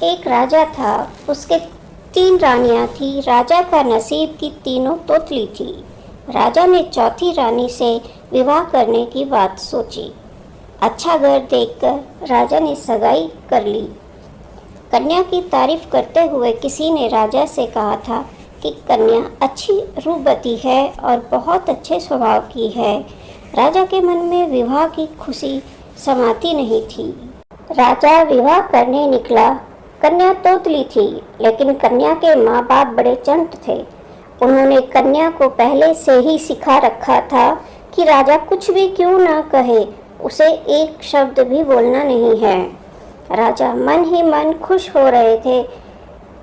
एक राजा था, उसके 3 रानियां थी। राजा का नसीब की तीनों तोतली थी। राजा ने चौथी रानी से विवाह करने की बात सोची। अच्छा घर देखकर राजा ने सगाई कर ली। कन्या की तारीफ करते हुए किसी ने राजा से कहा था कि कन्या अच्छी रूपवती है और बहुत अच्छे स्वभाव की है। राजा के मन में विवाह की खुशी समाती नहीं थी। राजा विवाह करने निकला। कन्या तोतली थी, लेकिन कन्या के माँ बाप बड़े चंट थे। उन्होंने कन्या को पहले से ही सिखा रखा था कि राजा कुछ भी क्यों ना कहे, उसे एक शब्द भी बोलना नहीं है। राजा मन ही मन खुश हो रहे थे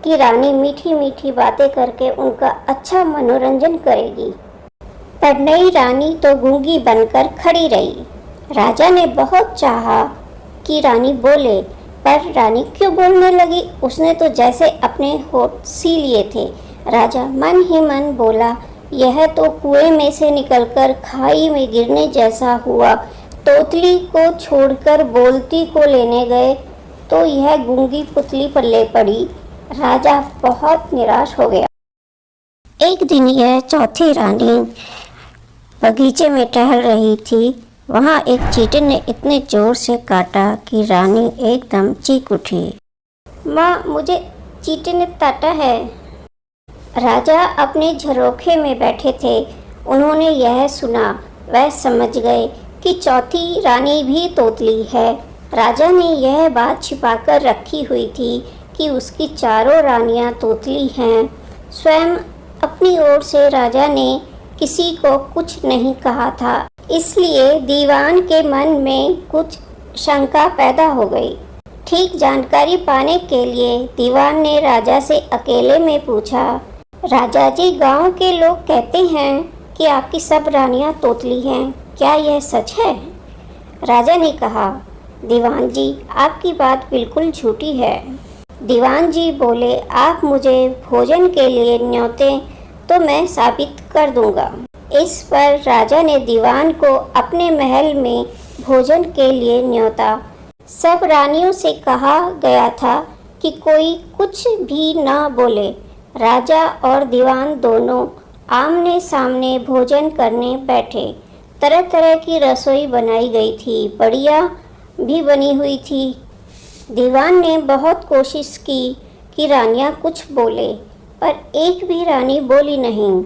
कि रानी मीठी मीठी बातें करके उनका अच्छा मनोरंजन करेगी। पर नई रानी तो गूंगी बनकर खड़ी रही। राजा ने बहुत चाहा कि रानी बोले, पर रानी क्यों बोलने लगी? उसने तो जैसे अपने होठ सी लिए थे। राजा मन ही मन बोला, यह तो कुएं में से निकलकर खाई में गिरने जैसा हुआ। तोतली को छोड़कर बोलती को लेने गए तो यह गूंगी पुतली पल्ले पड़ी। राजा बहुत निराश हो गया। एक दिन यह चौथी रानी बगीचे में टहल रही थी। वहाँ एक चींटी ने इतने जोर से काटा कि रानी एकदम चीख उठी। माँ, मुझे चींटी ने काटा है। राजा अपने झरोखे में बैठे थे। उन्होंने यह सुना। वह समझ गए कि चौथी रानी भी तोतली है। राजा ने यह बात छिपाकर रखी हुई थी कि उसकी चारों रानियां तोतली हैं। स्वयं अपनी ओर से राजा ने किसी को कुछ नहीं कहा था, इसलिए दीवान के मन में कुछ शंका पैदा हो गई। ठीक जानकारी पाने के लिए दीवान ने राजा से अकेले में पूछा, राजा जी, गांव के लोग कहते हैं कि आपकी सब रानियां तोतली हैं, क्या यह सच है? राजा ने कहा, दीवान जी, आपकी बात बिल्कुल झूठी है। दीवान जी बोले, आप मुझे भोजन के लिए न्योतें तो मैं साबित कर दूंगा। इस पर राजा ने दीवान को अपने महल में भोजन के लिए न्योता। सब रानियों से कहा गया था कि कोई कुछ भी ना बोले। राजा और दीवान दोनों आमने सामने भोजन करने बैठे। तरह तरह की रसोई बनाई गई थी, बढ़िया भी बनी हुई थी। दीवान ने बहुत कोशिश की कि रानियां कुछ बोले, पर एक भी रानी बोली नहीं।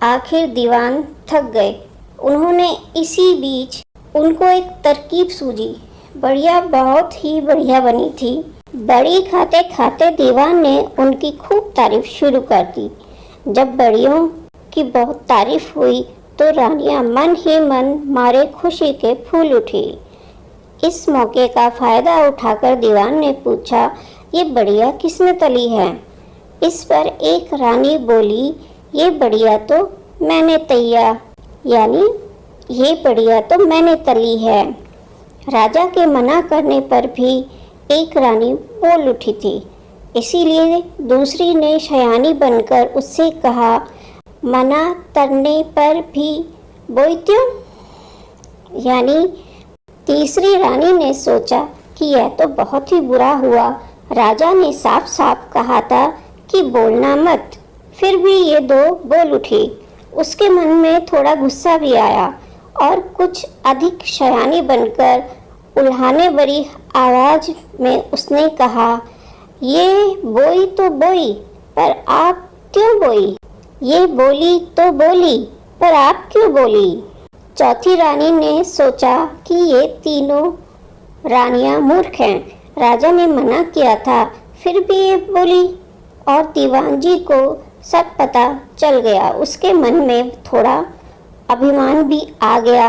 आखिर दीवान थक गए। उन्होंने इसी बीच उनको एक तरकीब सूझी। बढ़िया, बहुत ही बढ़िया बनी थी। बड़ी खाते खाते दीवान ने उनकी खूब तारीफ शुरू कर दी। जब बड़ियों की बहुत तारीफ हुई तो रानियां मन ही मन मारे खुशी के फूल उठी। इस मौके का फायदा उठाकर दीवान ने पूछा, ये बढ़िया किसने तली है? इस पर एक रानी बोली, ये बढ़िया तो मैंने तैया, यानी ये बढ़िया तो मैंने तली है। राजा के मना करने पर भी एक रानी बोल उठी थी, इसीलिए दूसरी ने शयानी बनकर उससे कहा, मना करने पर भी बोलत्यो? यानी तीसरी रानी ने सोचा कि यह तो बहुत ही बुरा हुआ। राजा ने साफ साफ कहा था कि बोलना मत, फिर भी ये दो बोल उठी। उसके मन में थोड़ा गुस्सा भी आया और कुछ अधिक शयानी बनकर उल्हाने भरी आवाज में उसने कहा, ये बोई तो बोई, पर आप क्यों बोई? ये बोली तो बोली, पर आप क्यों बोली? चौथी रानी ने सोचा कि ये तीनों रानियां मूर्ख हैं। राजा ने मना किया था, फिर भी ये बोली, और दीवान जी को सब पता चल गया। उसके मन में थोड़ा अभिमान भी आ गया।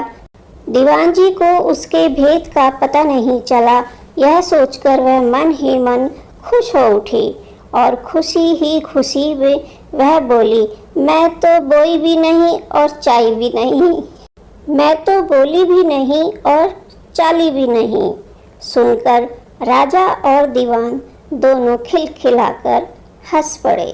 दीवान जी को उसके भेद का पता नहीं चला। यह सोचकर वह मन ही मन खुश हो उठी और खुशी ही खुशी में वह बोली, मैं तो बोई भी नहीं और चाई भी नहीं, मैं तो बोली भी नहीं और चाली भी नहीं। सुनकर राजा और दीवान दोनों खिलखिलाकर हंस पड़े।